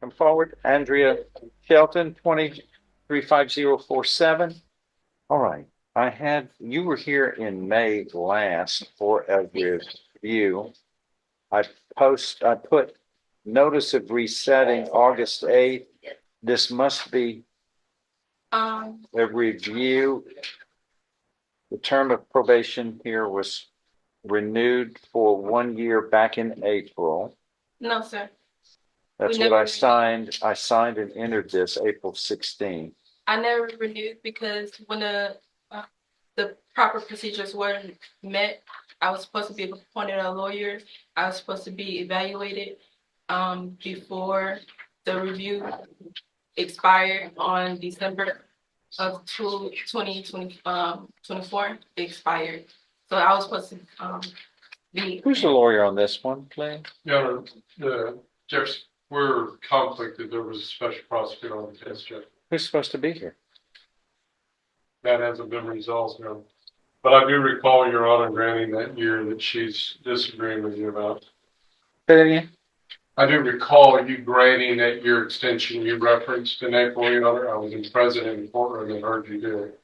come forward. Andrea Shelton, 235047. All right. You were here in May last for a review. I put notice of resetting August 8th. This must be a review. The term of probation here was renewed for 1 year back in April. No, sir. That's what I signed. I signed and entered this April 16th. I never renewed because when the proper procedures weren't met, I was supposed to be appointed a lawyer. I was supposed to be evaluated before the review expired on December of 2024. It expired. So I was supposed to be. Who's the lawyer on this one, please? Yeah, we're conflicted. There was a special prosecutor on the case, Jeff. Who's supposed to be here? That hasn't been resolved now. But I do recall Your Honor granting that year that she's disagreeing with you about. Say that again? I do recall you granting that year extension you referenced in April, Your Honor. I was present in the courtroom and heard you do it.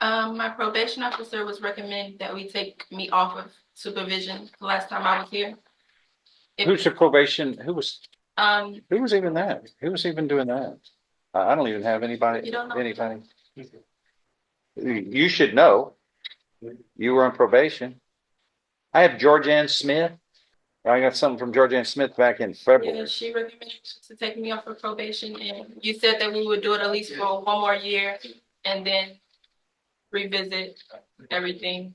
My probation officer was recommending that we take me off of supervision the last time I was here. Who's the probation? Who was even that? Who was even doing that? I don't even have anybody. You don't know? Anybody. You should know. You were on probation. I have Georgianne Smith. I got something from Georgianne Smith back in February. Yeah, she recommended to take me off of probation, and you said that we would do it at least for 1 more year and then revisit everything.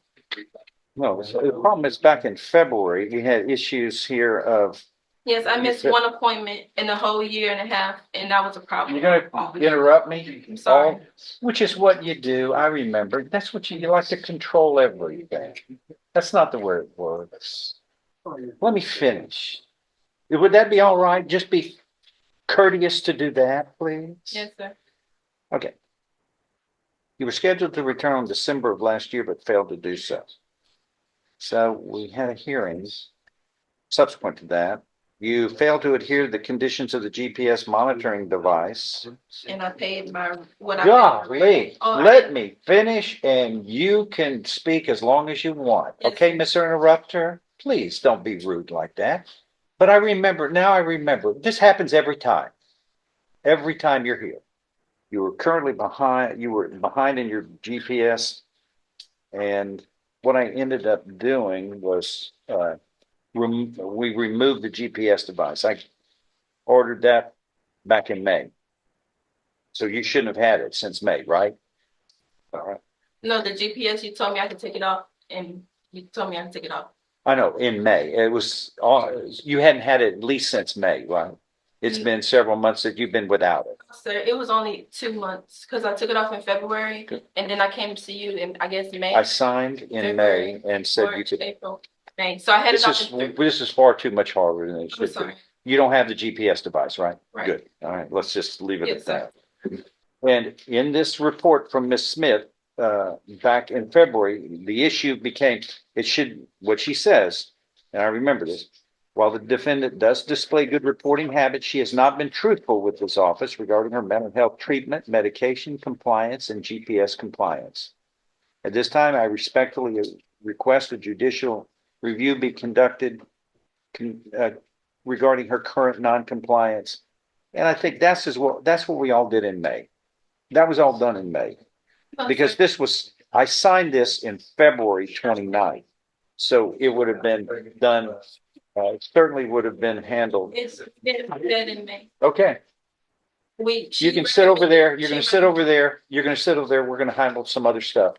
No, the problem is back in February, we had issues here of. Yes, I missed 1 appointment in the whole year and a half, and that was a problem. You're gonna interrupt me? I'm sorry. Which is what you do. I remember. That's what you like to control everything. That's not the way it works. Let me finish. Would that be all right? Just be courteous to do that, please? Yes, sir. Okay. You were scheduled to return in December of last year, but failed to do so. So we had a hearing. Subsequent to that, you failed to adhere to the conditions of the GPS monitoring device. And I paid what I Golly, let me finish and you can speak as long as you want. Yes. Okay, Mr. Interrupter? Please don't be rude like that. But I remember, this happens every time. Every time you're here. You were behind in your GPS. And what I ended up doing was we removed the GPS device. I ordered that back in May. So you shouldn't have had it since May, right? All right. No, the GPS, you told me I could take it off, and you told me I could take it off. I know, in May. It was, you hadn't had it at least since May, right? It's been several months that you've been without it. Sir, it was only 2 months because I took it off in February, and then I came to see you in, I guess, May. I signed in May and said you could. April, May. So I had it off. This is far too much harder than it I'm should sorry. be. You don't have the GPS device, right? Right. Good. All right, let's just leave it Yes, at that. And in this report from Ms. Smith, back in February, the issue became, what she says, and I remember this, while the defendant does display good reporting habits, she has not been truthful with this office regarding her mental health treatment, medication compliance, and GPS compliance. At this time, I respectfully request a judicial review be conducted regarding her current non-compliance. And I think that's what we all did in May. That was all done in May. Because I signed this in February 29th. So it would have been done, certainly would have been handled. It's been dead in May. Okay. You can sit over there. You're going to sit over there. You're going to sit over there. We're going to handle some other stuff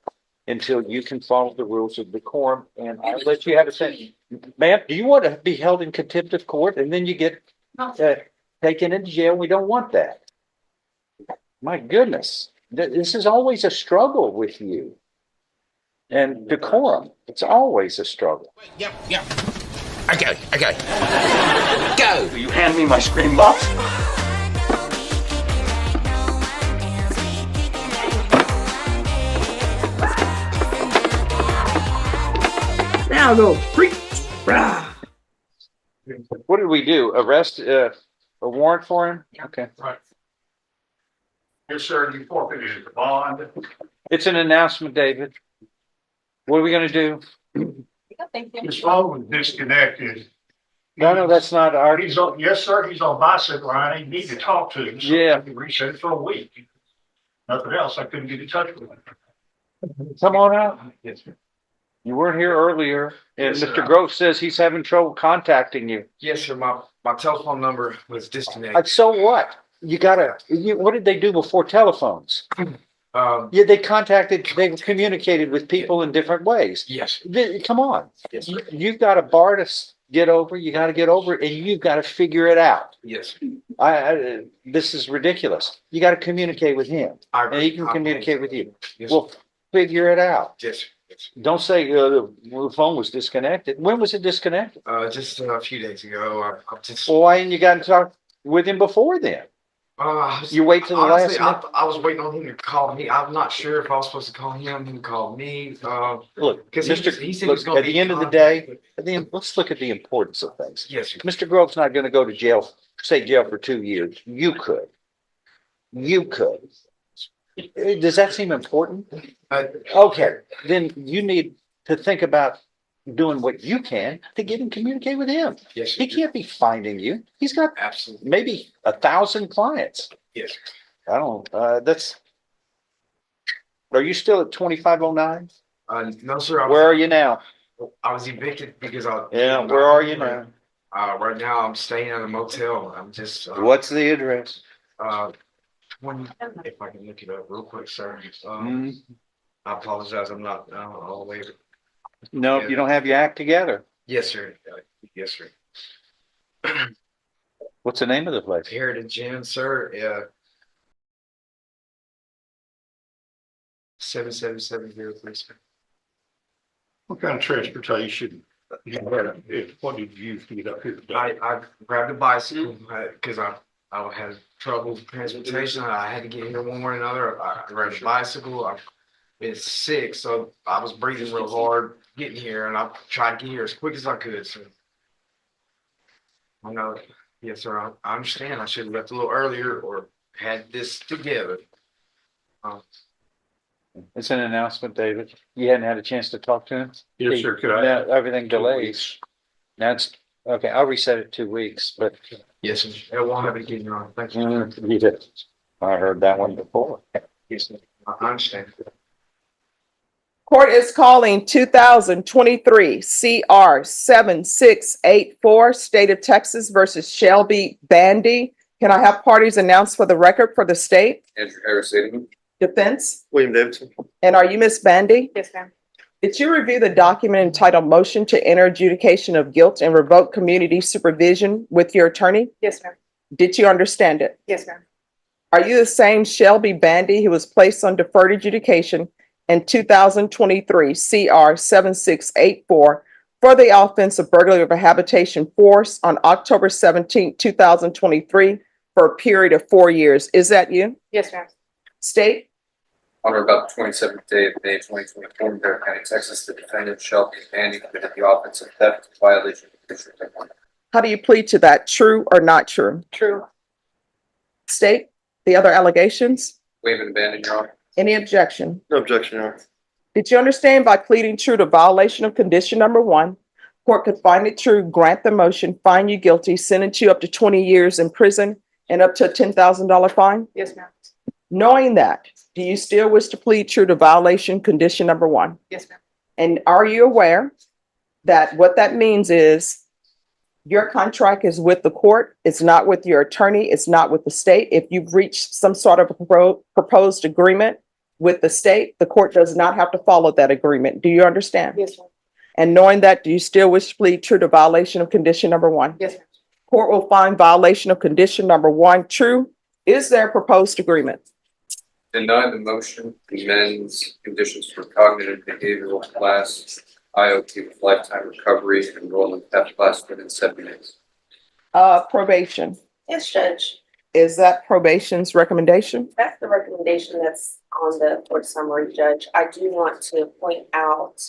until you can follow the rules of decorum. And I'll let you have a say. Ma'am, do you want to be held in contempt of court and then you get taken into jail? We don't want that. My goodness. This is always a struggle with you. And decorum, it's always a struggle. Yep. Okay. Go. Will you hand me my screen box? Now go. Preach. What did we do? Arrest A warrant for him? Okay. Right. Yes, sir, you forfeited the bond. It's an announcement, David. What are we gonna do? Thank you. His phone was disconnected. No, that's not our, He's on, yes, sir, he's on bicycle ride. I need to talk to him. So Yeah. we reset it for a week. Nothing else. I couldn't get in touch with him. come on out. Yes, sir. You weren't here earlier, and Yes, sir. Mr. Gross says he's having trouble contacting you. Yes, sir. My telephone number was disconnected. So what? What did they do before telephones? Um, Yeah, they communicated with people in different ways. yes, Come on. yes, sir. You've got a bar to get over, you gotta get over, it, and you've gotta figure it out. Yes. This is ridiculous. You gotta communicate with him, I and he can communicate with you. Yes, Well, figure it out. yes, sir. Yes. Don't say the phone was disconnected. When was it disconnected? Just a few days ago, I just, Well, why didn't you got to talk with him before then? You wait till the honestly, last minute? I was waiting on him to call me. I'm not sure if I was supposed to call him. He called me. Look, Because he said he was look, going at to the end of the day, let's look at the importance of things. Yes, sir. Mr. Grove's not gonna go to jail, say jail for 2 years. You could. You could. Does that seem important? Okay, then you need to think about doing what you can to get him communicate with him. Yes, sir. He can't be finding you. He's got Absolutely. maybe 1,000 clients. Yes, sir. I don't, are you still at 2509? No, sir. Where are you now? I was evicted because Yeah, where are you now? Right now, I'm staying at a motel. I'm just. What's the address? 20, if I can look it up real quick, sir. Mm, I apologize. I'm not all the way. No, you don't have your act together. Yes, sir. Yes, sir. What's the name of the place? Heritage Inn, sir. Yeah. 77703, sir. What kind of transportation? What did you use to get up here today? I grabbed a bicycle because I had trouble with transportation. I had to get here one way or another. I grabbed a bicycle. I've been sick, so I was breathing real hard getting here, and I tried to get here as quick as I could. So I know, yes, sir. I understand. I should have left a little earlier or had this together. It's an announcement, David. You hadn't had a chance to talk to him? Yes, sir. Could I? Now, everything 2 delays. weeks? That's, okay, I'll reset it 2 weeks, but Yes, sir. I won't have it again, Your Honor. Thank you. you did. I heard that one before. Yes, sir. I understand. Court is calling 2023 CR 7684, State of Texas versus Shelby Bandy. Can I have parties announced for the record for the state? Andrew Harris, Defense? William Davidson. And are you Miss Bandy? Yes, ma'am. Did you review the document entitled Motion to Enter Adjudication of Guilt and Revoke Community Supervision with your attorney? Yes, ma'am. Did you understand it? Yes, ma'am. Are you the same Shelby Bandy who was placed on deferred adjudication in 2023 CR 7684 for the offense of burglary of a habitation force on October 17, 2023 for a period of 4 years? Is that you? Yes, ma'am. State? On or about the 27th day of May 2024 in Bear County, Texas, the defendant Shelby Bandy committed the offense of theft in violation of District Number 1. How do you plead to that? True or not true? True. State? The other allegations? Waive and abandon, Your Honor. Any objection? No objection, Your Honor. Did you understand by pleading true to violation of condition number 1, court could find it true, grant the motion, find you guilty, sentence you up to 20 years in prison and up to a $10,000 fine? Yes, ma'am. Knowing that, do you still wish to plead true to violation condition number 1? Yes, ma'am. And are you aware that what that means is your contract is with the court, it's not with your attorney, it's not with the state. If you've reached some sort of a proposed agreement with the state, the court does not have to follow that agreement. Do you understand? Yes, ma'am. And knowing that, do you still wish to plead true to violation of condition number 1? Yes, ma'am. Court will find violation of condition number 1 true. Is there a proposed agreement? Deny the motion, amends conditions for cognitive behavioral class, IOP with lifetime recovery, enroll in theft class within 7 days. Probation. Yes, Judge. Is that probation's recommendation? That's the recommendation that's on the court summary, Judge. I do want to point out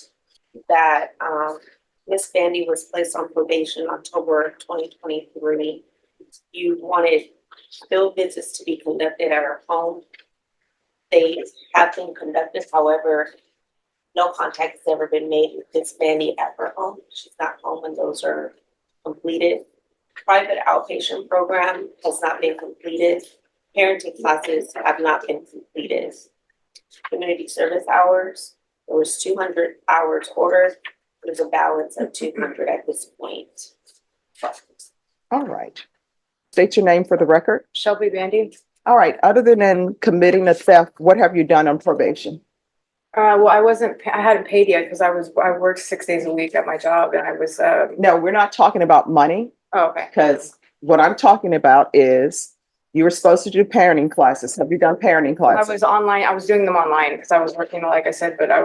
that Ms. Bandy was placed on probation October 2023. you wanted field visits to be conducted at her home. They have been conducted, however, no contact has ever been made with this Bandy at her home. She's not home when those are completed. Private outpatient program has not been completed. Parenting classes have not been completed. Community service hours, there was 200 hours ordered. There's a balance of 200 at this point. All right. State your name for the record. Shelby Bandy. All right, other than committing a theft, what have you done on probation? Well, I hadn't paid yet because I worked 6 days a week at my job and I was, No, we're not talking about money, oh, okay. because what I'm talking about is you were supposed to do parenting classes. Have you done parenting I classes? was online, I was doing them online because I was working, like I said, but I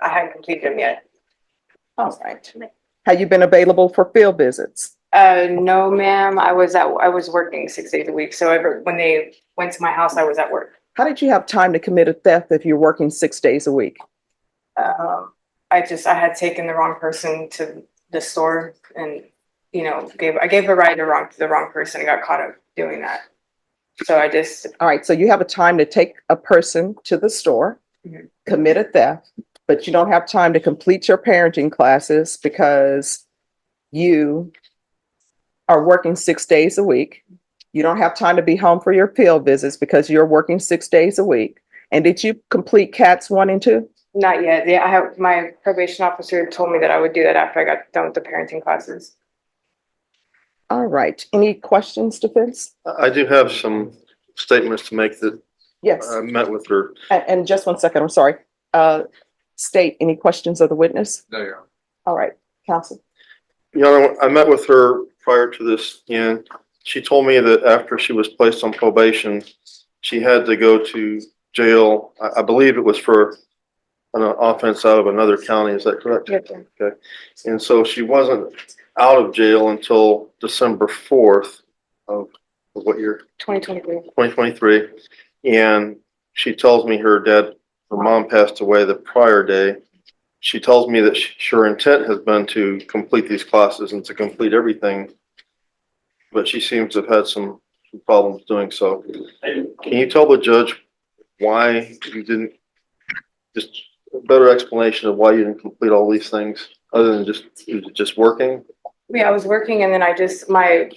hadn't completed them yet. All right. Have you been available for field visits? No, ma'am, I was working 6 days a week. So when they went to my house, I was at work. How did you have time to commit a theft if you're working 6 days a week? I had taken the wrong person to the store and, I gave a ride to the wrong person and got caught up doing that. So All right, so you have a time to take a person to the store, Mhm. commit a theft, but you don't have time to complete your parenting classes because you are working 6 days a week. You don't have time to be home for your field visits because you're working 6 days a week. And did you complete CATs 1 and 2? Not yet. Yeah, my probation officer told me that I would do that after I got done with the parenting classes. All right, any questions, defense? I do have some statements to make that Yes, I met with her. and just 1 second, I'm sorry. State, any questions of the witness? No, Your Honor. All right, counsel. Your Honor, I met with her prior to this, and she told me that after she was placed on probation, she had to go to jail. I believe it was for an offense out of another county. Is that correct? Yes, sir. Okay. And so she wasn't out of jail until December 4th of what year? 2023. 2023. And she tells me her mom passed away the prior day. She tells me that her intent has been to complete these classes and to complete everything, but she seems to have had some problems doing so. Can you tell the judge why you didn't, just a better explanation of why you didn't complete all these things other than just working? Yeah, I was working and then my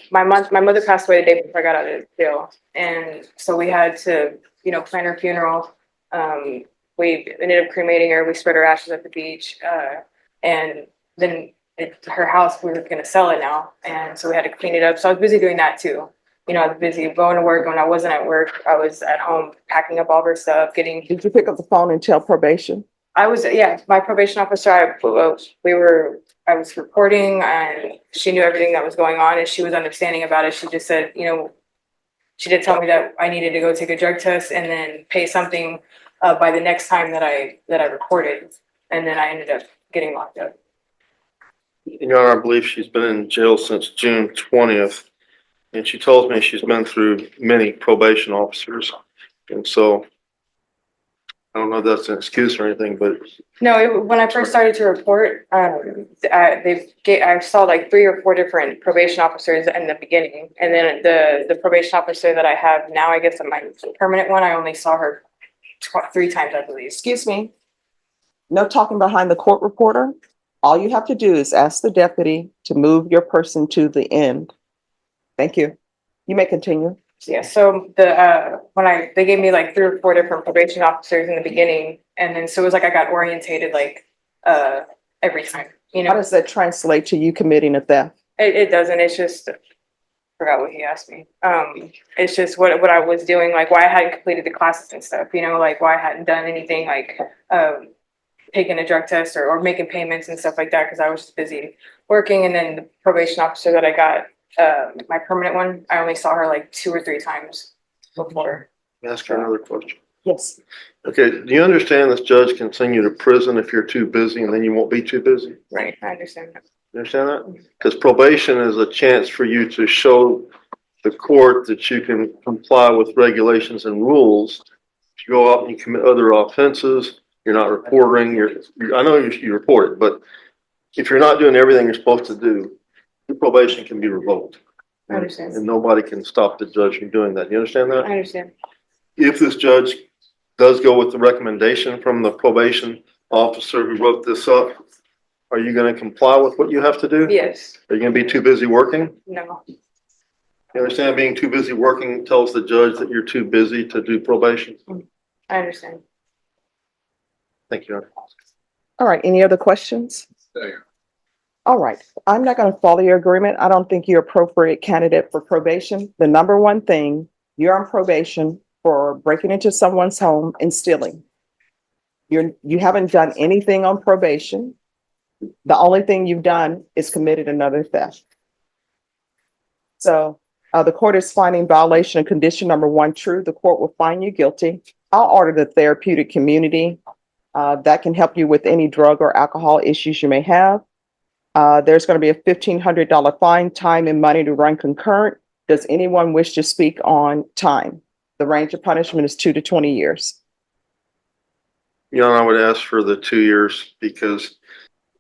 mother passed away the day before I got out of jail. And so we had to, plan her funeral. We ended up cremating her. We spread her ashes at the beach. And then her house, we were going to sell it now. And so we had to clean it up. So I was busy doing that too. I was busy going to work. When I wasn't at work, I was at home packing up all of her stuff, Did you pick up the phone and tell probation? my probation officer, I was reporting and she knew everything that was going on and she was understanding about it. She just said, she did tell me that I needed to go take a drug test and then pay something by the next time that I reported. And then I ended up getting locked up. Your Honor, I believe she's been in jail since June 20th. And she tells me she's been through many probation officers. And so I don't know if that's an excuse or anything, but No, when I first started to report, I saw like 3 or 4 different probation officers in the beginning. And then the probation officer that I have now, I guess my permanent one, I only saw her 3 times, I believe. Excuse me. No talking behind the court reporter. All you have to do is ask the deputy to move your person to the end. Thank you. You may continue. Yeah, so they gave me like 3 or 4 different probation officers in the beginning, and then so it was like I got orientated like every time. How does that translate to you committing a theft? It doesn't. It's just forgot what he asked me. It's just what I was doing, like why I hadn't completed the classes and stuff. Like why I hadn't done anything like taking a drug test or making payments and stuff like that because I was just busy working. And then the probation officer that I got. My permanent one, I only saw her like 2 or 3 times before. ask her another question. Yes. Okay, do you understand this judge can send you to prison if you're too busy and then you won't be too busy? Right, I understand that. You understand that? Because probation is a chance for you to show the court that you can comply with regulations and rules. If you go out and you commit other offenses, you're not reporting, I know you report it, but if you're not doing everything you're supposed to do, your probation can be revoked. I understand. And nobody can stop the judge from doing that. You understand I that? understand. If this judge does go with the recommendation from the probation officer who wrote this up, are you gonna comply with what you have to do? Yes. Are you gonna be too busy working? No. You understand being too busy working tells the judge that you're too busy to do probation? I understand. Thank you. All right, any other questions? There. All right, I'm not going to follow your agreement. I don't think you're appropriate candidate for probation. The number one thing, you're on probation for breaking into someone's home and stealing. You haven't done anything on probation. The only thing you've done is committed another theft. So the court is finding violation of condition number 1 true. The court will find you guilty. I'll order the therapeutic community that can help you with any drug or alcohol issues you may have. There's going to be a $1,500 fine, time and money to run concurrent. Does anyone wish to speak on time? The range of punishment is 2 to 20 years. You know, I would ask for the 2 years because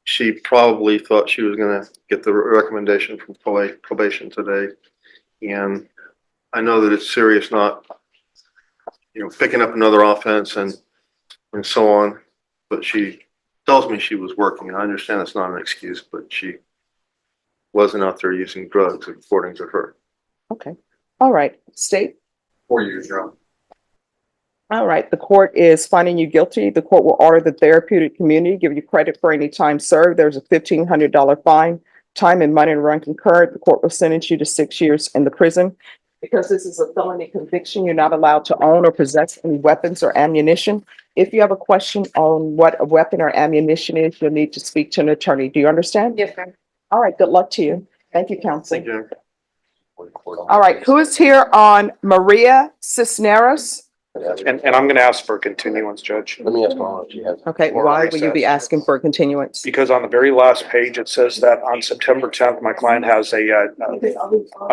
she probably thought she was gonna get the recommendation from probation today. And I know that it's serious, not, you know, picking up another offense and so on. But she tells me she was working. I understand it's not an excuse, but she wasn't out there using drugs, according to her. Okay. All right. State. 4 years, Your Honor. All right. The court is finding you guilty. The court will order the therapeutic community, give you credit for any time served. There's a $1,500 fine, time and money to run concurrent. The court will sentence you to 6 years in the prison. Because this is a felony conviction, you're not allowed to own or possess any weapons or ammunition. If you have a question on what a weapon or ammunition is, you'll need to speak to an attorney. Do you understand? Yes, ma'am. All right. Good luck to you. Thank you, counsel. Thank you. All right. Who is here on Maria Cisneros? And I'm going to ask for a continuance, Judge, Let me ask Mom if she has. Okay. Why will you be asking for a continuance? because on the very last page, it says that on September 10th, my client has a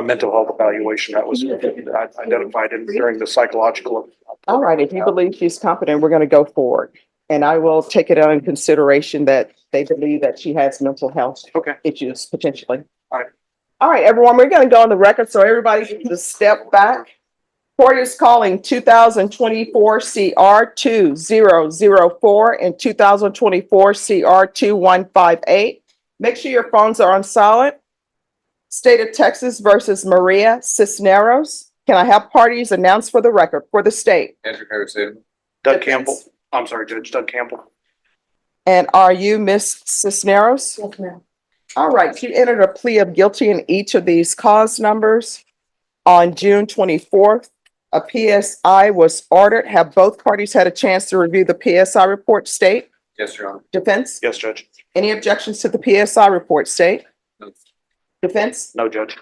mental health evaluation that was identified during the psychological. All right. If you believe she's competent, we're going to go forward. And I will take it into consideration that they believe that she has mental health Okay. issues potentially. All right. All right, everyone, we're going to go on the record so everybody can just step back. Court is calling 2024 CR 2004 and 2024 CR 2158. Make sure your phones are on silent. State of Texas versus Maria Cisneros. Can I have parties announced for the record for the state? Andrew Harrison. Doug Campbell. I'm sorry, Judge, Doug Campbell. And are you Miss Cisneros? Yes, ma'am. All right, you entered a plea of guilty in each of these cause numbers. On June 24th, a PSI was ordered. Have both parties had a chance to review the PSI report, state? Yes, Your Honor. Defense? Yes, Judge. Any objections to the PSI report, state? No. Defense? No, Judge.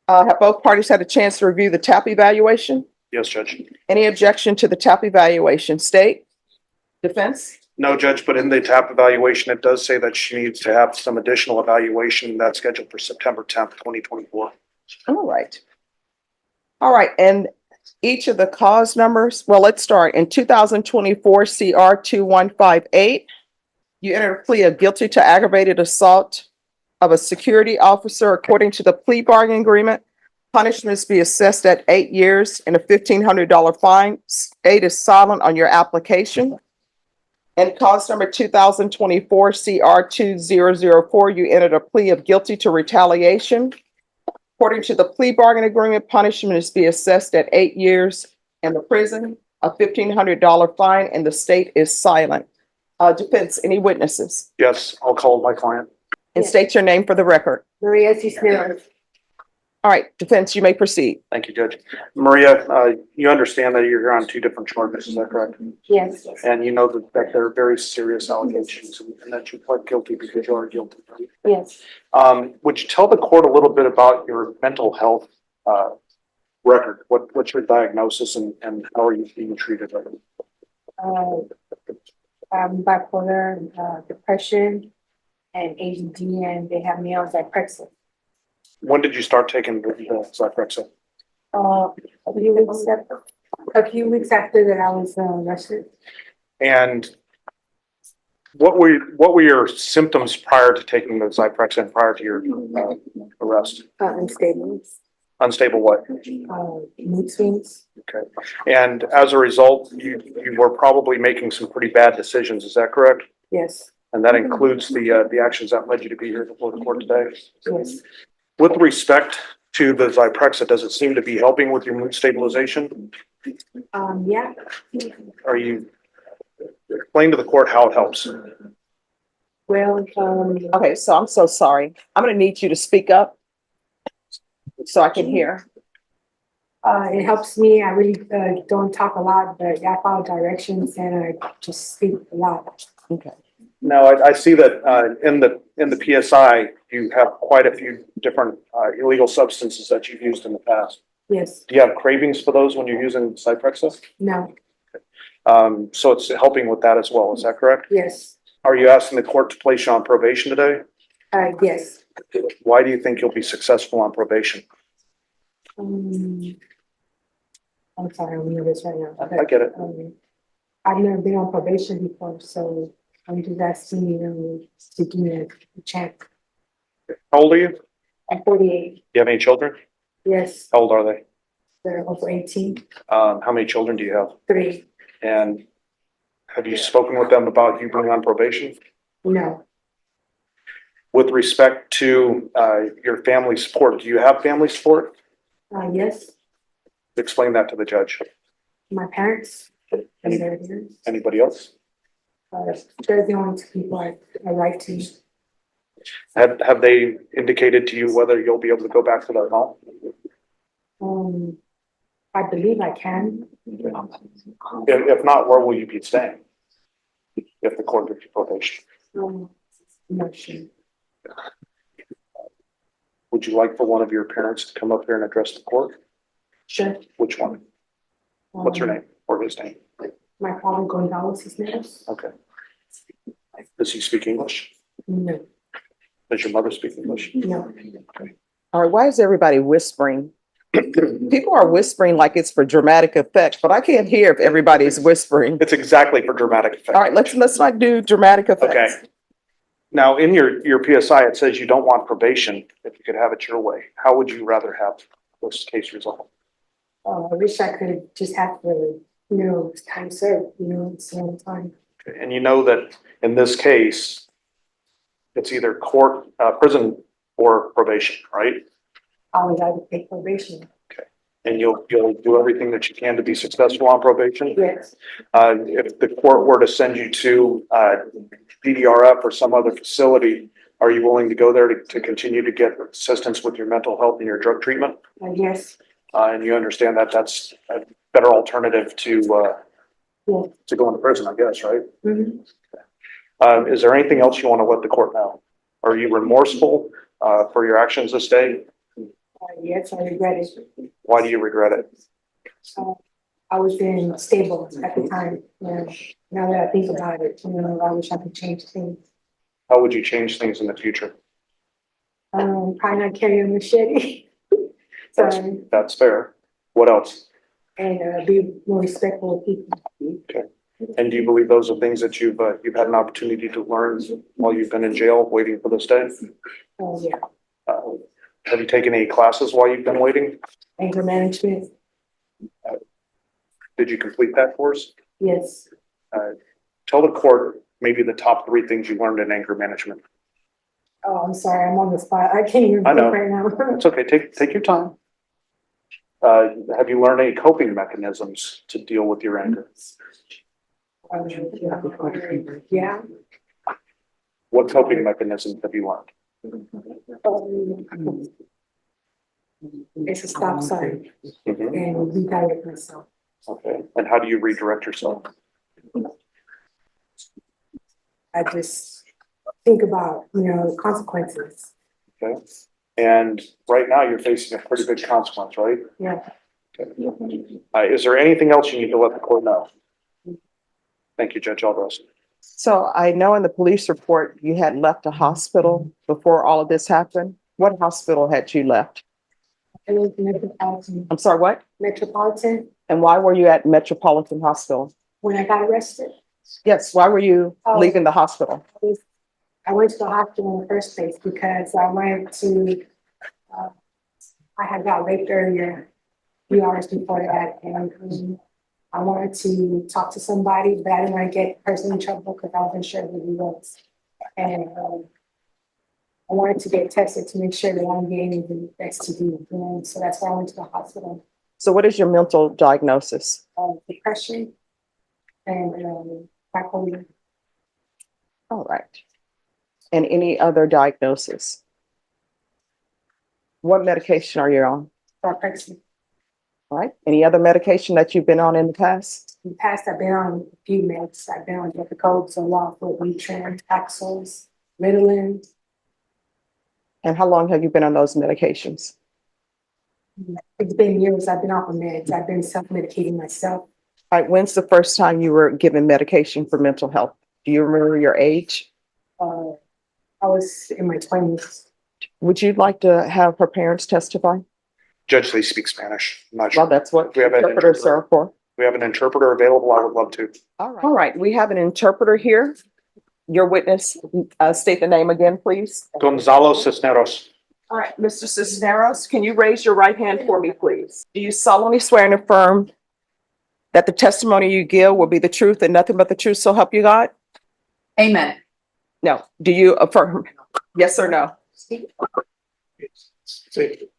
Have both parties had a chance to review the TAP evaluation? Yes, Judge. Any objection to the TAP evaluation, state? Defense? No, Judge, but in the TAP evaluation, it does say that she needs to have some additional evaluation that's scheduled for September 10th, 2024. All right. All right, and each of the cause numbers, well, let's start. In 2024 CR 2158, you entered a plea of guilty to aggravated assault of a security officer. According to the plea bargaining agreement, punishments be assessed at 8 years and a $1,500 fine. State is silent on your application. And cause number 2024 CR 2004, you entered a plea of guilty to retaliation. According to the plea bargain agreement, punishment is be assessed at 8 years in the prison, a $1,500 fine, and the state is silent. Defense, any witnesses? Yes, I'll call my client. And state your name for the record. Maria Cisneros. All right, defense, you may proceed. Thank you, Judge. Maria, you understand that you're here on 2 different charges, is that correct? Yes. And you know that they're very serious allegations and that you pled guilty because you are guilty, right? Yes. Would you tell the court a little bit about your mental health record? What's your diagnosis and how are you being treated? Bipolar, depression, and ADD, and they have me on Zyprexa. When did you start taking the Zyprexa? A few weeks after that, I was arrested. And what were your symptoms prior to taking the Zyprexa and prior to your arrest? Unstable. Unstable what? Mood swings. Okay. And as a result, you were probably making some pretty bad decisions. Is that correct? Yes, And that includes the actions that led you to be here before the court today. yes. With respect to the Zyprexa, does it seem to be helping with your mood stabilization? Yeah. Are you, explain to the court how it helps? Well, Okay, so I'm so sorry. I'm gonna need you to speak up so I can hear. it helps me. I really don't talk a lot, but I follow directions and I just speak a lot. Okay. Now, I see that in the PSI, you have quite a few different illegal substances that you've used in the past. Yes. Do you have cravings for those when you're using Zyprexa? No. So it's helping with that as well, is that correct? Yes. Are you asking the court to place you on probation today? Yes. Why do you think you'll be successful on probation? I'm sorry, I'm nervous right now. I get it. I've never been on probation before, so I'm just asking you to give me a chance. How old are you? I'm 48. Do you have any children? Yes, How old are they? they're over 18. How many children do you have? 3. And have you spoken with them about you being on probation? No. With respect to your family support, do you have family support? Yes, Explain that to the judge. my parents and their parents. Anybody else? They're the only 2 people I write to. Have they indicated to you whether you'll be able to go back to that home? I believe I can. If not, where will you be staying? If the court gives you probation? I'm not sure. Would you like for one of your parents to come up here and address the court? Sure. Which one? What's her name or his name? My father Gonzalez Cisneros. Okay. Does he speak English? No. Does your mother speak English? No. All right, why is everybody whispering? People are whispering like it's for dramatic effect, but I can't hear if everybody's whispering. It's exactly for dramatic effect. All right, let's not do dramatic effects. Okay. Now, in your PSI, it says you don't want probation if you could have it your way. How would you rather have this case resolved? I wish I could just have the, time served, same time. And you know that in this case, it's either court, prison or probation, right? I would either take probation. And you'll do everything that you can to be successful on probation? Yes. If the court were to send you to DDRF or some other facility, are you willing to go there to continue to get assistance with your mental health and your drug treatment? Yes. And you understand that that's a better alternative to go into prison, I guess, right? Mm-hmm. Is there anything else you want to let the court know? Are you remorseful for your actions this day? Yes, I regret it. Why do you regret it? I was being stable at the time. Now that I think about it, I wish I could change things. How would you change things in the future? Probably not carry a machete. That's fair. What else? And be more respectful of people. Okay. And do you believe those are things that you've had an opportunity to learn while you've been in jail waiting for this day? Yeah. Have you taken any classes while you've been waiting? Anger management. Did you complete that course? Yes. Tell the court maybe the top 3 things you learned in anger management. Oh, I'm sorry. I'm on the spot. I can't even I know. think right now. It's okay. Take your time. Have you learned any coping mechanisms to deal with your anger? Yeah. What coping mechanisms have you learned? It's a stop sign Mhm. and redirect myself. Okay. And how do you redirect yourself? I just think about, consequences. Okay. And right now you're facing a pretty big consequence, right? Yeah. Okay. Is there anything else you need to let the court know? Thank you, Judge Alvarez. So I know in the police report, you had left a hospital before all of this happened. What hospital had you left? I was Metropolitan. I'm sorry, what? Metropolitan, And why were you at Metropolitan Hospital? when I got arrested, Yes, why were you leaving the hospital? I went to the hospital in the first place because I I had got raped earlier, a few hours before that, and I wanted to talk to somebody, but I didn't want to get the person in trouble because I wasn't sure who he was. And I wanted to get tested to make sure that I'm getting the STD, so that's why I went to the hospital. So what is your mental diagnosis? Depression and bipolar. All right. And any other diagnosis? What medication are you on? Depression. All right. Any other medication that you've been on in the past? In the past, I've been on a few meds. I've been on Defendant, so long for Nutrient, Axles, Ritalin. And how long have you been on those medications? It's been years. I've been off of meds. I've been self-medicating myself. All right. When's the first time you were given medication for mental health? Do you remember your age? I was in my 20s. Would you like to have her parents testify? Judge Lee speaks Spanish. I'm not Well, sure. that's what We have an interpreters are for. We have an interpreter available. I would love to. All right. We have an interpreter here. Your witness, state the name again, please. Gonzalo Cisneros. All right, Mr. Cisneros, can you raise your right hand for me, please? Do you solemnly swear and affirm that the testimony you give will be the truth and nothing but the truth, so help you God? Amen. No. Do you affirm? Yes or no?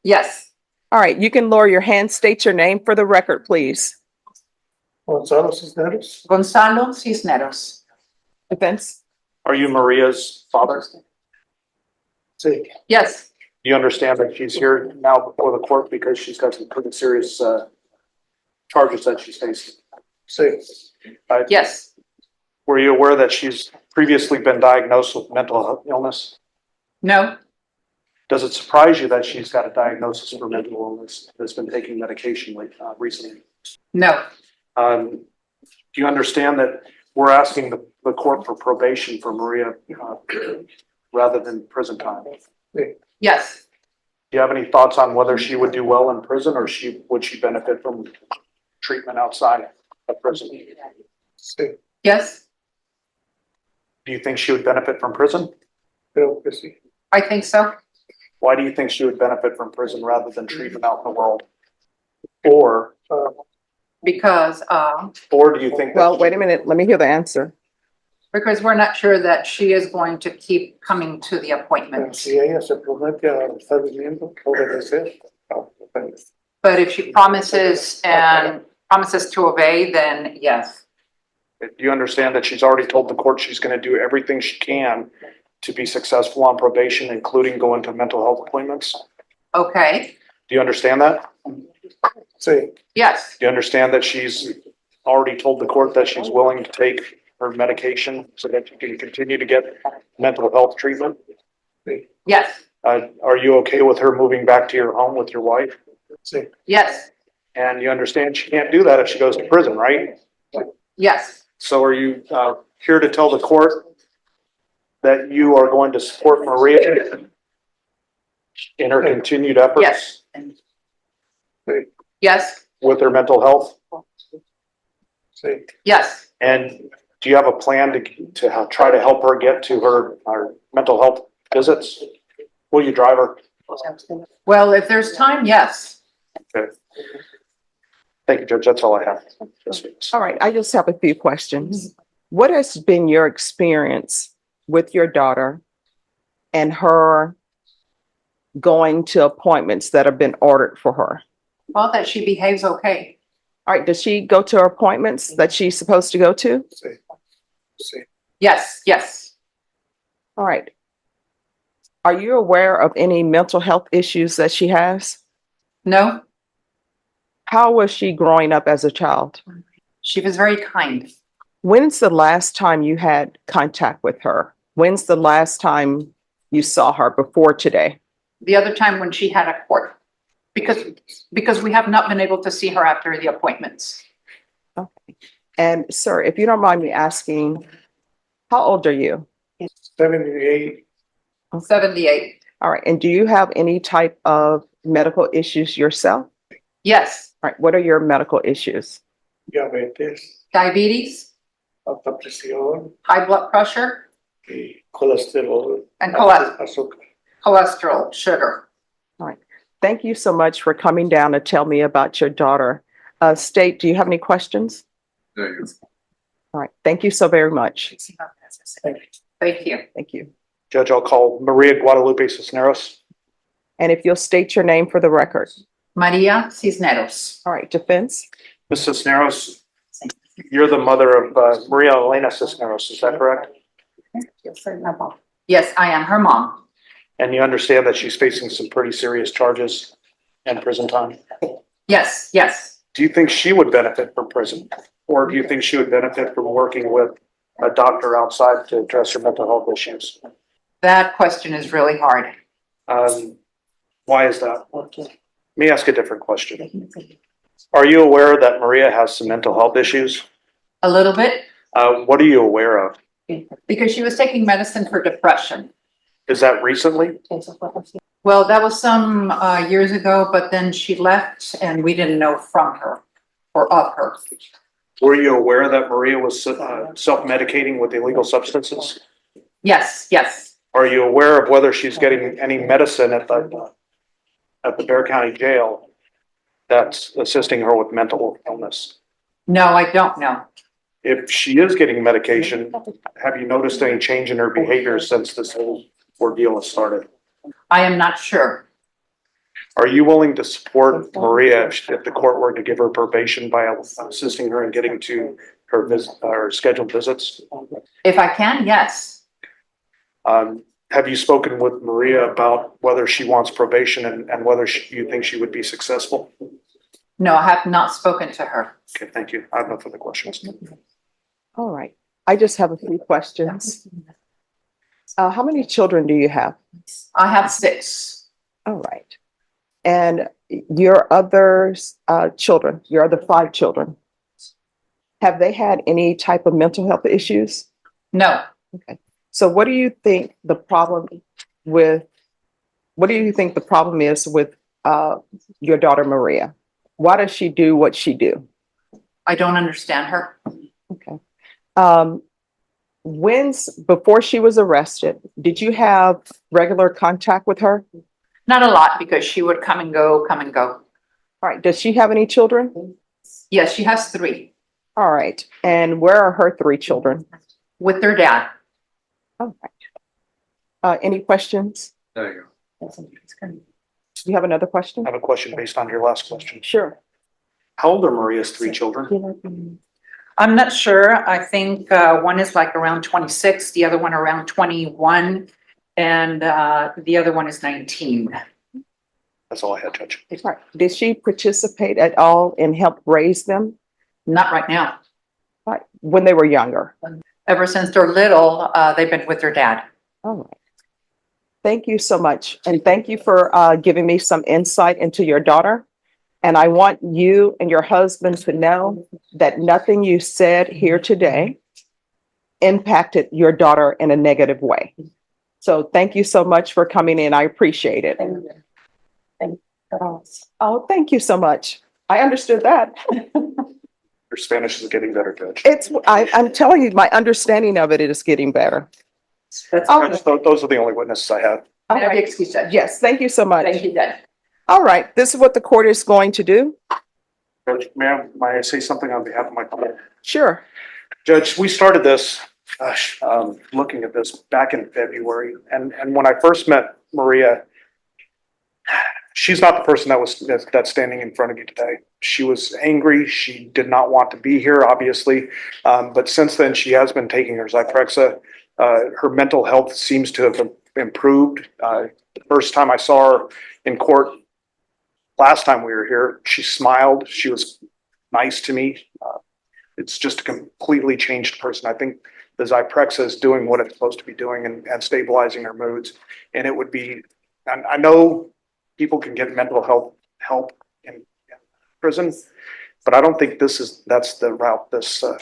Yes. All right, you can lower your hand. State your name for the record, please. Gonzalo Cisneros. Gonzalo Cisneros. Defense? Are you Maria's father? Yes. Do you understand that she's here now before the court because she's got some pretty serious charges that she's facing? Yes. Were you aware that she's previously been diagnosed with mental illness? No. Does it surprise you that she's got a diagnosis for mental illness that's been taking medication recently? No. Do you understand that we're asking the court for probation for Maria rather than prison time? Yes. Do you have any thoughts on whether she would do well in prison or would she benefit from treatment outside of prison? Yes. Do you think she would benefit from prison? I think so. Why do you think she would benefit from prison rather than treatment out in the world? Or Because do you think that? Well, wait a minute. Let me hear the answer. because we're not sure that she is going to keep coming to the appointments. But if she promises to obey, then yes. Do you understand that she's already told the court she's going to do everything she can to be successful on probation, including going to mental health appointments? Okay. Do you understand that? Yes. Do you understand that she's already told the court that she's willing to take her medication so that she can continue to get mental health treatment? Yes. Are you okay with her moving back to your home with your wife? Yes. And you understand she can't do that if she goes to prison, right? Yes. So are you here to tell the court that you are going to support Maria in her continued efforts? Yes. Yes. With her mental health? Yes. And do you have a plan to try to help her get to her mental health visits? Will you drive her? Well, if there's time, yes. Okay. Thank you, Judge. That's all I have. All right, I just have a few questions. What has been your experience with your daughter and her going to appointments that have been ordered for her? Well, that she behaves okay. All right, does she go to her appointments that she's supposed to go to? Yes. Yes. All right. Are you aware of any mental health issues that she has? No. How was she growing up as a child? She was very kind. When's the last time you had contact with her? When's the last time you saw her before today? The other time when she had a court, because we have not been able to see her after the appointments. Okay. And sir, if you don't mind me asking, how old are you? 78. 78. All right. And do you have any type of medical issues yourself? Yes. All right. What are your medical issues? Diabetes, high blood pressure, Cholesterol. and cholesterol, sugar. All right. Thank you so much for coming down to tell me about your daughter. State, do you have any questions? No, you're All right. Thank you so very much. Thank you. Thank you. Judge, I'll call Maria Guadalupe Cisneros. And if you'll state your name for the record. Maria Cisneros. All right, defense. Ms. Cisneros, you're the mother of Maria Elena Cisneros, is that correct? Yes, I am her mom. And you understand that she's facing some pretty serious charges and prison time? Yes, yes. Do you think she would benefit from prison? Or do you think she would benefit from working with a doctor outside to address her mental health issues? That question is really hard. Why is that? Let me ask a different question. Are you aware that Maria has some mental health issues? A little bit, What are you aware of? because she was taking medicine for depression. Is that recently? Well, that was some years ago, but then she left and we didn't know from her or of her. Were you aware that Maria was self-medicating with illegal substances? Yes, yes. Are you aware of whether she's getting any medicine at the Bear County Jail that's assisting her with mental illness? No, I don't know. If she is getting medication, have you noticed any change in her behavior since this whole ordeal has started? I am not sure. Are you willing to support Maria if the court were to give her probation by assisting her in getting to her scheduled visits? If I can, yes. Have you spoken with Maria about whether she wants probation and whether you think she would be successful? No, I have not spoken to her. Okay, thank you. I have no further questions. All right. I just have a few questions. How many children do you have? I have 6. All right. And your other children, your other 5 children, have they had any type of mental health issues? No. Okay. So what do you think the problem is with your daughter Maria? Why does she do what she do? I don't understand her. Okay. Before she was arrested, did you have regular contact with her? Not a lot, because she would come and go, come and go. All right. Does she have any children? Yes, she has 3 All right. And where are her 3 children? with their dad. All right. Any questions? There you go. Do you have another question? I have a question based on your last question. Sure. How old are Maria's 3 children? I'm not sure. I think one is like around 26, the other one around 21, and the other one is 19. That's all I had, Judge. Right. Did she participate at all in help raise them? Not right now. Right. When they were younger? Ever since they're little, they've been with their dad. All right. Thank you so much. And thank you for giving me some insight into your daughter. And I want you and your husband to know that nothing you said here today impacted your daughter in a negative way. So thank you so much for coming in. I appreciate it. Oh, thank you so much. I understood that. Your Spanish is getting better, Judge. I'm telling you, my understanding of it is getting better. Judge, those are the only witnesses I have. All right. Yes, thank you so much. Thank you, Dad. All right, this is what the court is going to do. Judge, ma'am, may I say something on behalf of my client? Sure. Judge, we started this, looking at this back in February. And when I first met Maria, she's not the person that's standing in front of you today. She was angry. She did not want to be here, obviously. But since then, she has been taking her Zyprexa. Her mental health seems to have improved. The first time I saw her in court, last time we were here, she smiled. She was nice to me. It's just a completely changed person. I think the Zyprexa is doing what it's supposed to be doing and stabilizing her moods. And it would be, and I know people can get mental health help in prison, but I don't think that's the route that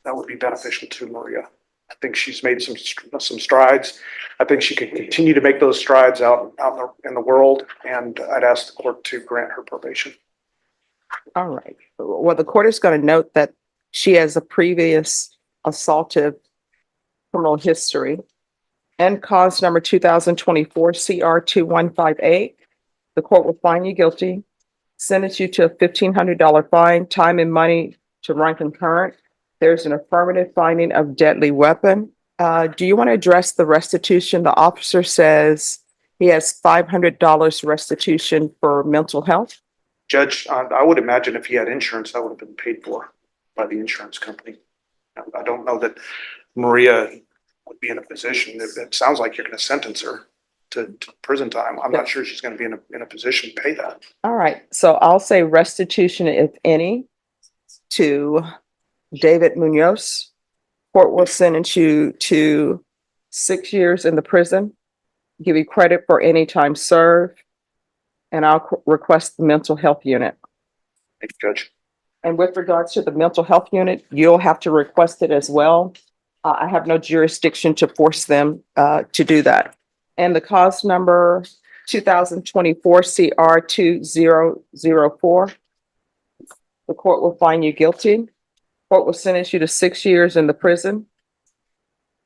would be beneficial to Maria. I think she's made some strides. I think she can continue to make those strides out in the world, and I'd ask the court to grant her probation. All right. Well, the court is going to note that she has a previous assaultive criminal history and cause number 2024 CR 2158. The court will find you guilty, sentence you to a $1,500 fine, time and money to run concurrent. There's an affirmative finding of deadly weapon. Do you want to address the restitution? The officer says he has $500 restitution for mental health. Judge, I would imagine if he had insurance, that would have been paid for by the insurance company. I don't know that Maria would be in a position, it sounds like you're gonna sentence her to prison time. I'm not sure she's gonna be in a position to pay that. All right, so I'll say restitution, if any, to David Munoz. Court will sentence you to 6 years in the prison, give you credit for any time served, and I'll request the mental health unit. Thank you, Judge. And with regards to the mental health unit, you'll have to request it as well. I have no jurisdiction to force them to do that. And the cause number 2024 CR 2004. The court will find you guilty. Court will sentence you to 6 years in the prison.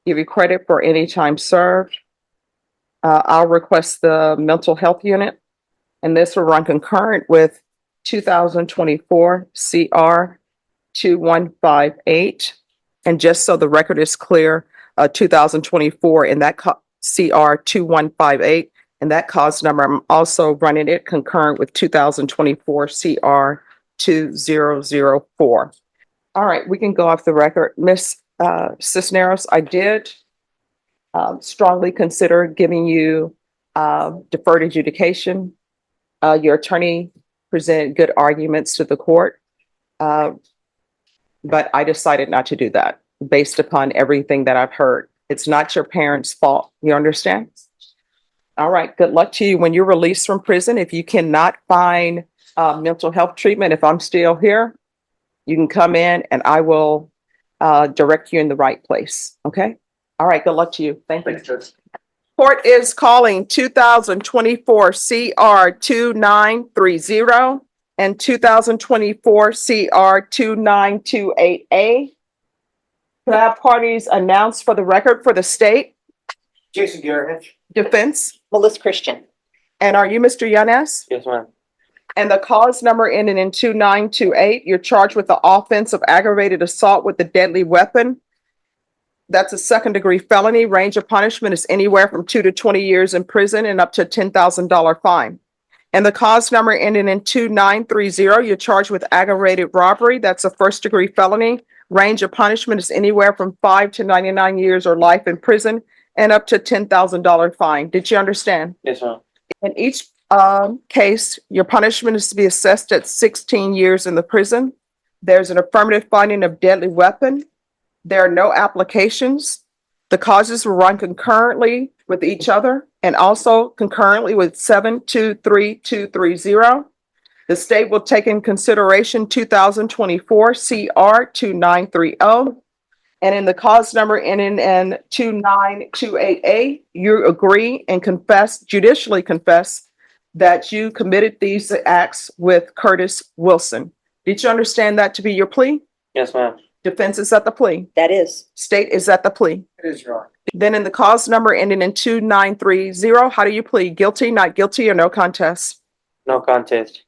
Give you credit for any time served. I'll request the mental health unit, and this will run concurrent with 2024 CR 2158. And just so the record is clear, 2024 in that CR 2158, and that cause number, I'm also running it concurrent with 2024 CR 2004. All right, we can go off the record. Ms. Cisneros, I did strongly consider giving you deferred adjudication. Your attorney presented good arguments to the court, but I decided not to do that based upon everything that I've heard. It's not your parents' fault. You understand? All right, good luck to you when you're released from prison. If you cannot find mental health treatment, if I'm still here, you can come in and I will direct you in the right place. Okay? All right, good luck to you. Thank you. Court is calling 2024 CR 2930 and 2024 CR 2928A. Could I have parties announced for the record for the state? Jason Garrett. Defense? Melissa Christian. And are you Mr. Yanez? Yes, ma'am. And the cause number ending in 2928, you're charged with the offense of aggravated assault with a deadly weapon. That's a second-degree felony. Range of punishment is anywhere from 2 to 20 years in prison and up to a $10,000 fine. And the cause number ending in 2930, you're charged with aggravated robbery. That's a first-degree felony. Range of punishment is anywhere from 5 to 99 years or life in prison and up to a $10,000 fine. Did you understand? Yes, ma'am. In each case, your punishment is to be assessed at 16 years in the prison. There's an affirmative finding of deadly weapon. There are no applications. The causes will run concurrently with each other and also concurrently with 723230. The state will take in consideration 2024 CR 2930. And in the cause number ending in 2928A, you agree and confess, judicially confess, that you committed these acts with Curtis Wilson. Did you understand that to be your plea? Yes, ma'am. Defense is at the plea. That is. State is at the plea. It is, Your Honor. Then in the cause number ending in 2930, how do you plead? Guilty, not guilty, or no contest? No contest.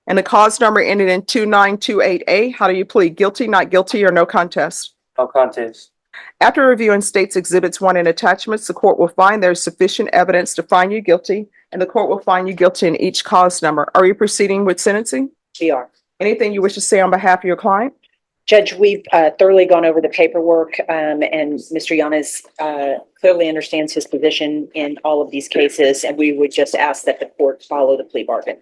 And the cause number ending in 2928A, how do you plead? Guilty, not guilty, or no contest? No contest. After reviewing states exhibits 1 and attachments, the court will find there is sufficient evidence to find you guilty, and the court will find you guilty in each cause number. Are you proceeding with sentencing? We are. Anything you wish to say on behalf of your client? Judge, we've thoroughly gone over the paperwork, and Mr. Yanez clearly understands his position in all of these cases, and we would just ask that the court follow the plea bargain.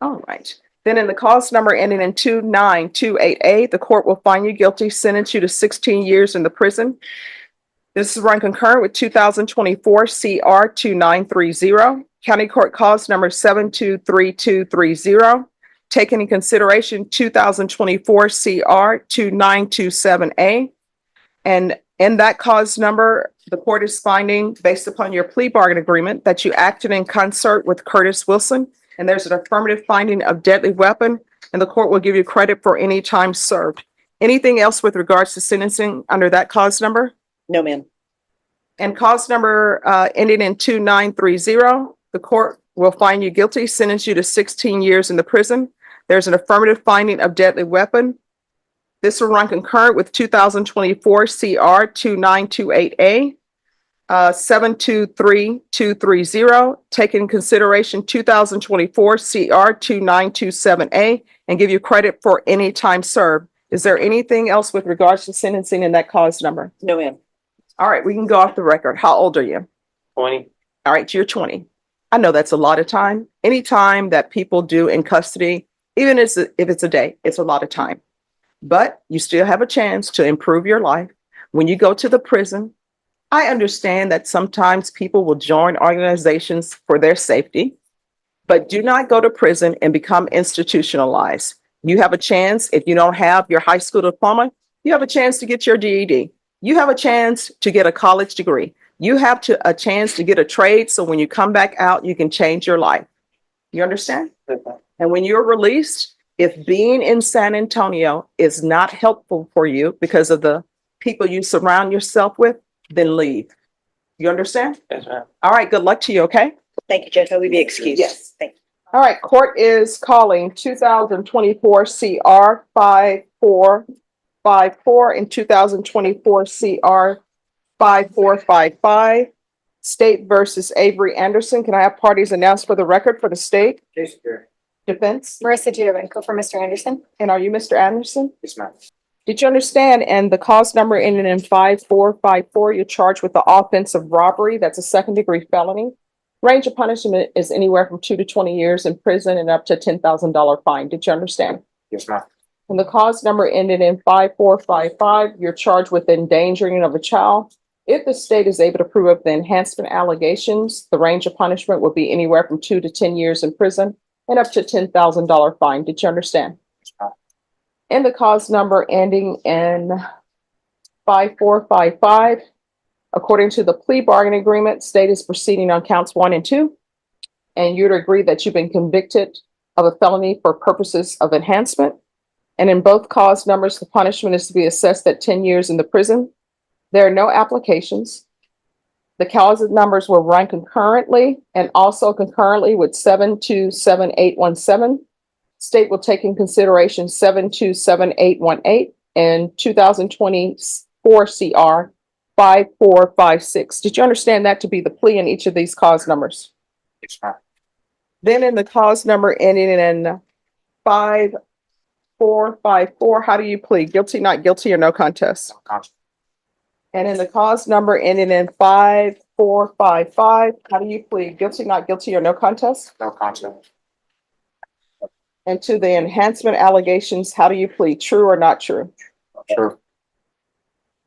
All right. Then in the cause number ending in 2928A, the court will find you guilty, sentence you to 16 years in the prison. This is run concurrent with 2024 CR 2930, County Court cause number 723230. Taking in consideration 2024 CR 2927A. And in that cause number, the court is finding, based upon your plea bargain agreement, that you acted in concert with Curtis Wilson, and there's an affirmative finding of deadly weapon, and the court will give you credit for any time served. Anything else with regards to sentencing under that cause number? No, ma'am. And cause number ending in 2930, the court will find you guilty, sentence you to 16 years in the prison. There's an affirmative finding of deadly weapon. This will run concurrent with 2024 CR 2928A, 723230, take in consideration 2024 CR 2927A, and give you credit for any time served. Is there anything else with regards to sentencing in that cause number? No, ma'am. All right, we can go off the record. How old are you? 20. All right, you're 20. I know that's a lot of time. Any time that people do in custody, even if it's a day, it's a lot of time. But you still have a chance to improve your life. When you go to the prison, I understand that sometimes people will join organizations for their safety, but do not go to prison and become institutionalized. You have a chance, if you don't have your high school diploma, you have a chance to get your GED. You have a chance to get a college degree. You have a chance to get a trade, so when you come back out, you can change your life. You understand? And when you're released, if being in San Antonio is not helpful for you because of the people you surround yourself with, then leave. You understand? Yes, ma'am. All right, good luck to you, okay? Thank you, Judge. I will be excused. Yes. Thank you. All right, court is calling 2024 CR 5454 and 2024 CR 5455. State versus Avery Anderson. Can I have parties announced for the record for the state? Defense? MrzFieldzYT for Mr. Anderson. And are you Mr. Anderson? Yes, ma'am. Did you understand? And the cause number ending in 5454, you're charged with the offense of robbery. That's a second-degree felony. Range of punishment is anywhere from 2 to 20 years in prison and up to $10,000 fine. Did you understand? Yes, ma'am. And the cause number ended in 5455, you're charged with endangering of a child. If the state is able to prove up the enhancement allegations, the range of punishment will be anywhere from 2 to 10 years in prison and up to $10,000 fine. Did you understand? Yes, ma'am. And the cause number ending in 5455, according to the plea bargaining agreement, state is proceeding on counts 1 and 2. And you'd agree that you've been convicted of a felony for purposes of enhancement. And in both cause numbers, the punishment is to be assessed at 10 years in the prison. There are no applications. The cause numbers will run concurrently and also concurrently with 727817. State will take in consideration 727818 and 2024 CR 5456. Did you understand that to be the plea in each of these cause numbers? Yes, ma'am. Then in the cause number ending in 5454, how do you plead? Guilty, not guilty, or no contest? No contest. And in the cause number ending in 5455, how do you plead? Guilty, not guilty, or no contest? No contest. And to the enhancement allegations, how do you plead? True or not true? Sure.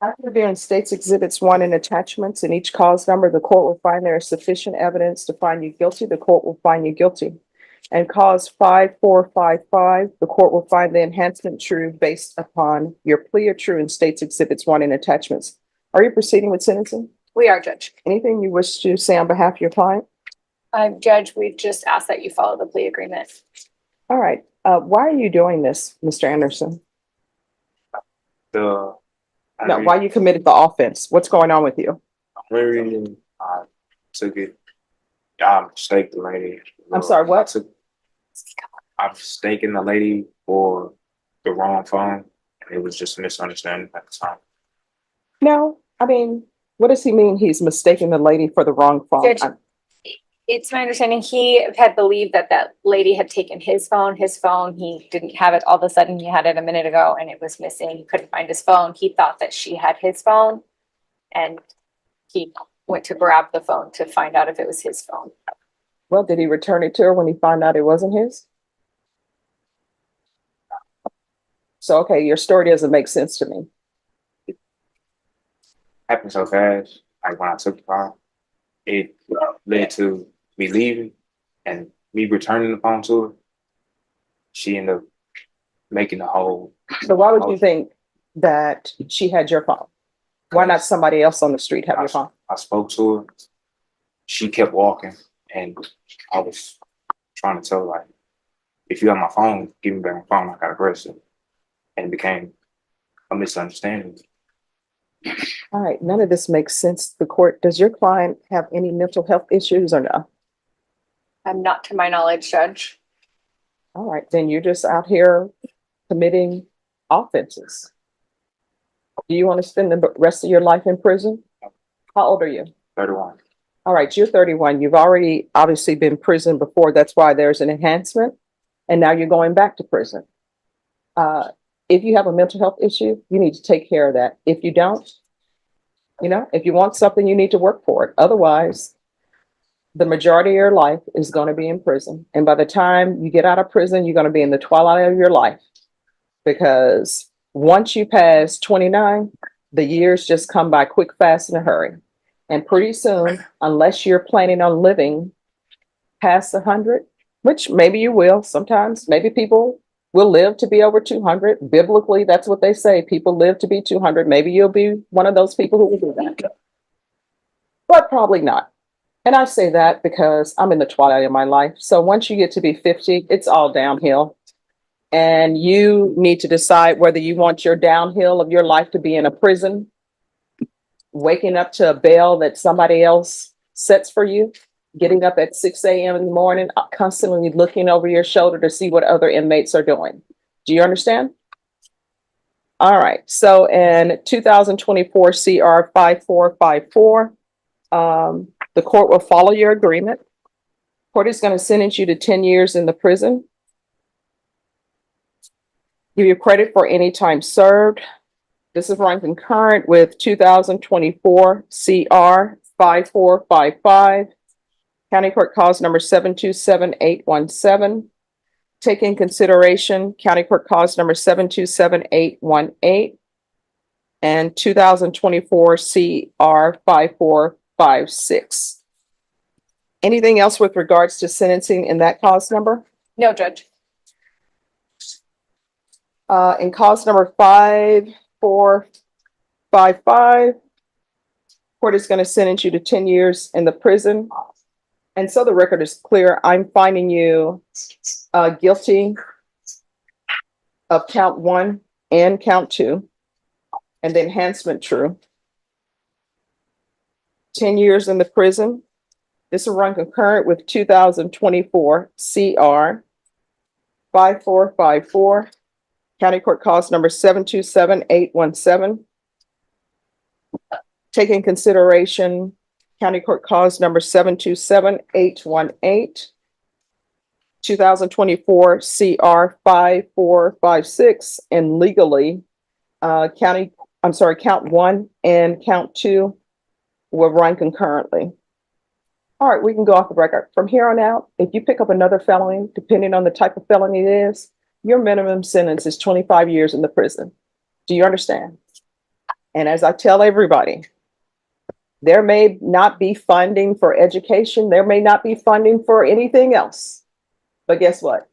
After reviewing states exhibits 1 and attachments in each cause number, the court will find there is sufficient evidence to find you guilty. The court will find you guilty. And cause 5455, the court will find the enhancement true based upon your plea or true in states exhibits 1 and attachments. Are you proceeding with sentencing? We are, Judge. Anything you wish to say on behalf of your client? Judge, we just ask that you follow the plea agreement. All right. Why are you doing this, Mr. Anderson? No, why you committed the offense? What's going on with you? Only reason I took it, I mistaken the lady. I'm sorry, what? I mistaken the lady for the wrong phone. It was just a misunderstanding at the time. No, I mean, what does he mean he's mistaken the lady for the wrong phone? Judge, it's my understanding he had believed that that lady had taken his phone. He didn't have it. All of a sudden he had it a minute ago and it was missing. He couldn't find his phone. He thought that she had his phone and he went to grab the phone to find out if it was his phone. Well, did he return it to her when he found out it wasn't his? So, okay, your story doesn't make sense to me. It happened so fast. Like when I took the phone, it led to me leaving and me returning the phone to her. She ended up making the whole. So why would you think that she had your phone? Why not somebody else on the street have your phone? I spoke to her. She kept walking and I was trying to tell her, like, if you have my phone, give me back my phone. I got aggressive. And it became a misunderstanding. All right, none of this makes sense. The court, does your client have any mental health issues or no? Not to my knowledge, Judge. All right, then you're just out here committing offenses. Do you want to spend the rest of your life in prison? How old are you? 31. All right, you're 31. You've already obviously been in prison before. That's why there's an enhancement. And now you're going back to prison. If you have a mental health issue, you need to take care of that. If you don't, if you want something, you need to work for it. Otherwise, the majority of your life is going to be in prison. And by the time you get out of prison, you're going to be in the twilight of your life. Because once you pass 29, the years just come by quick, fast, in a hurry. And pretty soon, unless you're planning on living past 100, which maybe you will sometimes, maybe people will live to be over 200. Biblically, that's what they say. People live to be 200. Maybe you'll be one of those people who will do that. But probably not. And I say that because I'm in the twilight of my life. So once you get to be 50, it's all downhill. And you need to decide whether you want your downhill of your life to be in a prison, waking up to a bail that somebody else sets for you, getting up at 6 a.m. in the morning, constantly looking over your shoulder to see what other inmates are doing. Do you understand? All right. So in 2024 CR 5454, the court will follow your agreement. Court is going to sentence you to 10 years in the prison. Give you credit for any time served. This is run concurrent with 2024 CR 5455, County Court Cause number 727-817. Take in consideration County Court Cause number 727-818 and 2024 CR 5456. Anything else with regards to sentencing in that cause number? No, Judge. In cause number 5455, court is going to sentence you to 10 years in the prison. And so the record is clear. I'm finding you guilty of count 1 and count 2, and the enhancement true. 10 years in the prison. This will run concurrent with 2024 CR 5454. County Court Cause number 727-817. Take in consideration County Court Cause number 727-818. 2024 CR 5456, and legally, count 1 and count 2 will run concurrently. All right, we can go off the record. From here on out, if you pick up another felony, depending on the type of felony it is, your minimum sentence is 25 years in the prison. Do you understand? And as I tell everybody, there may not be funding for education. There may not be funding for anything else. But guess what?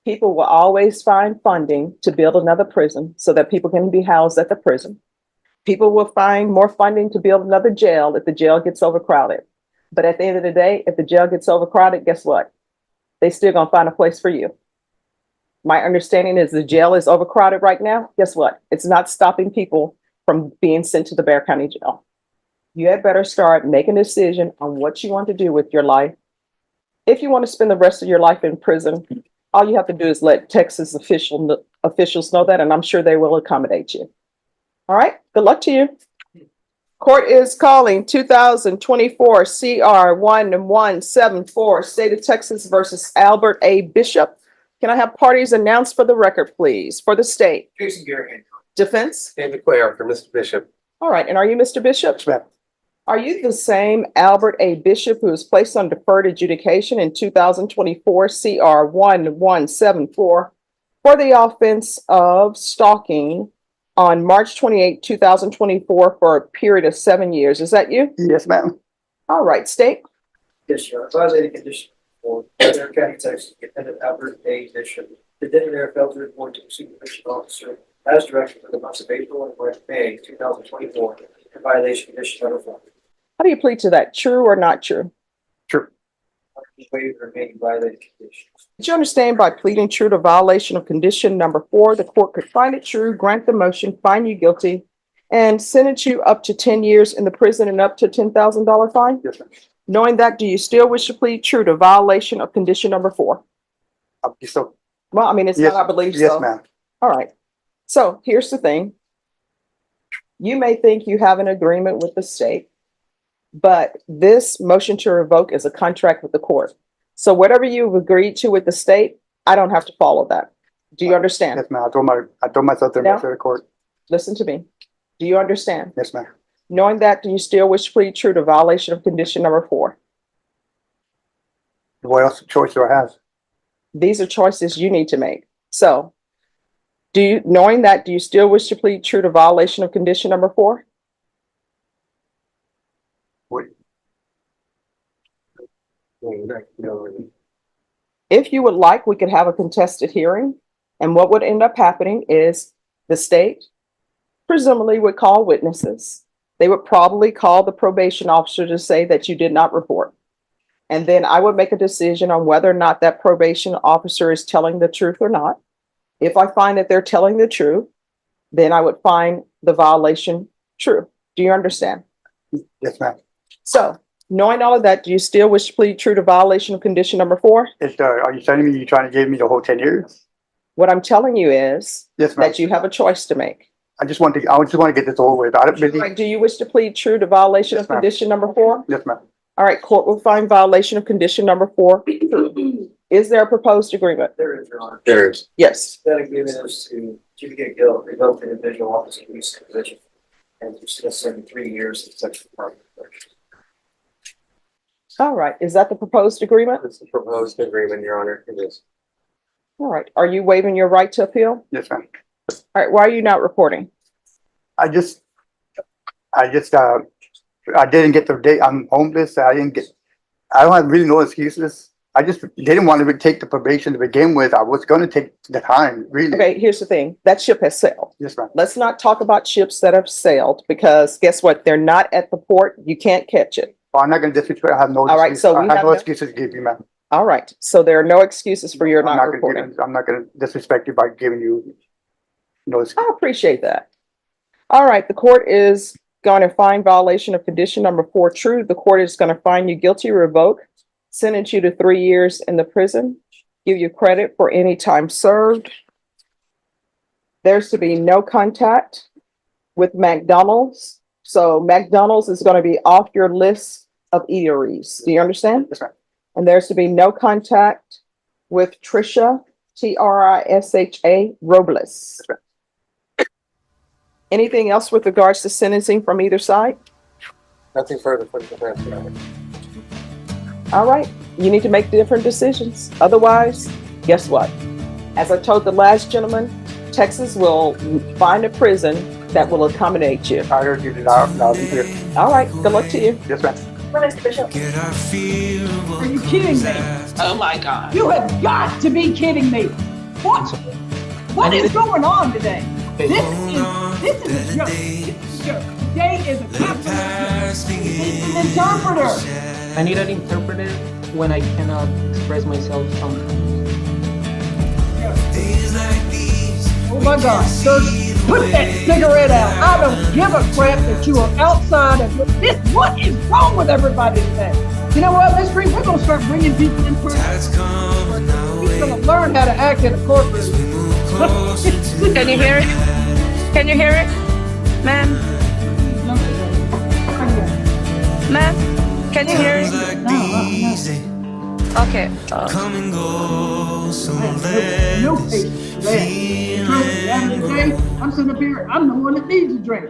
People will always find funding to build another prison so that people can be housed at the prison. People will find more funding to build another jail if the jail gets overcrowded. But at the end of the day, if the jail gets overcrowded, guess what? They still gonna find a place for you. My understanding is the jail is overcrowded right now. Guess what? It's not stopping people from being sent to the Bexar County Jail. You had better start making a decision on what you want to do with your life. If you want to spend the rest of your life in prison, all you have to do is let Texas officials know that, and I'm sure they will accommodate you. All right, good luck to you. Court is calling 2024 CR 1174, State of Texas versus Albert A. Bishop. Can I have parties announced for the record, please, for the state? Jason Garrett. Defense? David Clare for Mr. Bishop. All right, and are you Mr. Bishop? Are you the same Albert A. Bishop who was placed on deferred adjudication in 2024 CR 1174 for the offense of stalking on March 28, 2024 for a period of 7 years? Is that you? Yes, ma'am. All right, state. Yes, sir. Advisory condition for Bexar County, Texas, Defendant Albert A. Bishop. The defendant failed to report to the supervision officer as directed for the months of April and May 2024 in violation of condition number 4. How do you plead to that? True or not true? True. Waive the remaining violated conditions. Did you understand by pleading true to violation of condition number 4, the court could find it true, grant the motion, find you guilty, and sentence you up to 10 years in the prison and up to $10,000 fine? Yes, sir. Knowing that, do you still wish to plead true to violation of condition number 4? So, Well, I mean, it's yes, not, I believe so. yes, ma'am. All right. So here's the thing. You may think you have an agreement with the state, but this motion to revoke is a contract with the court. So whatever you've agreed to with the state, I don't have to follow that. Do you understand? Yes, ma'am. I told myself there No. to the court. Listen to me. Do you understand? Yes, ma'am. Knowing that, do you still wish to plead true to violation of condition number 4? What else choice do I have? These are choices you need to make. So knowing that, do you still wish to plead true to violation of condition number 4? What? If you would like, we could have a contested hearing. And what would end up happening is the state presumably would call witnesses. They would probably call the probation officer to say that you did not report. And then I would make a decision on whether or not that probation officer is telling the truth or not. If I find that they're telling the truth, then I would find the violation true. Do you understand? Yes, ma'am. So, knowing all of that, do you still wish to plead true to violation of condition number 4? Are you telling me you're trying to give me the whole 10 years? What I'm telling you is Yes, ma'am. that you have a choice to make. I just want to get this over with. I don't really. Right, do you wish to plead true to violation Yes, of ma'am. condition number 4? Yes, ma'am. All right, court will find violation of condition number 4. Is there a proposed agreement? There is, Your Honor. There is. Yes. That agreement is to adjudicate guilt, revoke the individual office of police position, and to send 3 years in sexual department. All right, is that the proposed agreement? It's the proposed agreement, Your Honor. It is. All right, are you waiving your right to appeal? Yes, ma'am. All right, why are you not reporting? I didn't get the date. I'm homeless. I don't have really no excuses. I just didn't want to take the probation to begin with. I was going to take the time, really. Okay, here's the thing. That ship has sailed. Yes, ma'am. Let's not talk about ships that have sailed because guess what? They're not at the port. You can't catch it. Well, I'm not going to disrespect. I have no All right, so we I have have no no- excuses to give you, ma'am. All right, so there are no excuses for your not reporting. I'm not going to disrespect you by giving you no excuse. I appreciate that. All right, the court is going to find violation of condition number 4 true. The court is going to find you guilty, revoke, sentence you to 3 years in the prison, give you credit for any time served. There's to be no contact with McDonald's. So McDonald's is going to be off your list of eateries. Do you understand? Yes, ma'am. And there's to be no contact with Trisha, Trisha Robles. Anything else with regards to sentencing from either side? Nothing further for the defense, Your Honor. All right, you need to make different decisions. Otherwise, guess what? As I told the last gentleman, Texas will find a prison that will accommodate you. I heard you did not be here. All right, good luck to you. Yes, ma'am. What is Bishop? Are you kidding me? Oh my God. You have got to be kidding me. What is going on today? This is a joke. This is a joke. Today is a capitalist joke. It's an interpreter. I need an interpreter when I cannot express myself sometimes. Oh my God, sir, put that cigarette out. I don't give a crap that you are outside of this. What is wrong with everybody today? You know what, Miss Green, we're going to start bringing people in person. We're going to learn how to act in a courtroom. Can you hear it? Can you hear it? Ma'am? Ma'am? Can you hear it? Okay. Come and go, so no patience for that. I'm sitting up here, I'm the one that needs a drink.